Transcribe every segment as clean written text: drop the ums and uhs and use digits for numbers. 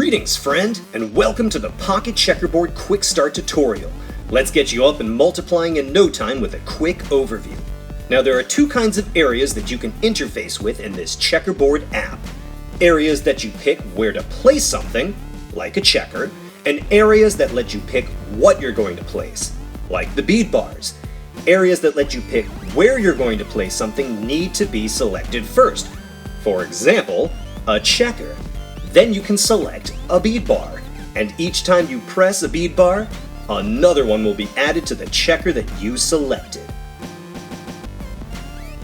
Greetings, friend, and welcome to the Pocket Checkerboard Quick Start tutorial. Let's get you up and multiplying in no time with a quick overview. Now, there are two kinds of areas that you can interface with in this checkerboard app. Areas that you pick where to place something, like a checker, and areas that let you pick what you're going to place, like the bead bars. Areas that let you pick where you're going to place something need to be selected first. For example, a checker. Then you can select a bead bar, and each time you press a bead bar, another one will be added to the checker that you selected.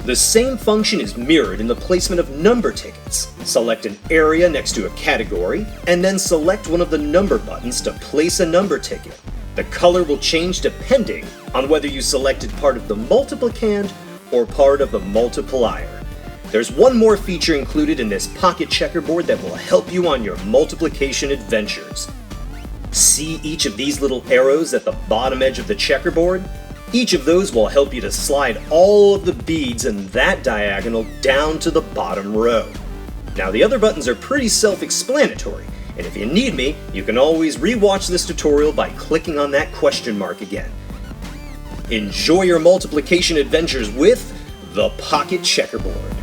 The same function is mirrored in the placement of number tickets. Select an area next to a category, and then select one of the number buttons to place a number ticket. The color will change depending on whether you selected part of the multiplicand or part of the multiplier. There's one more feature included in this Pocket Checkerboard that will help you on your multiplication adventures. See each of these little arrows at the bottom edge of the checkerboard? Each of those will help you to slide all of the beads in that diagonal down to the bottom row. Now, the other buttons are pretty self-explanatory, and if you need me, you can always re-watch this tutorial by clicking on that question mark again. Enjoy your multiplication adventures with the Pocket Checkerboard.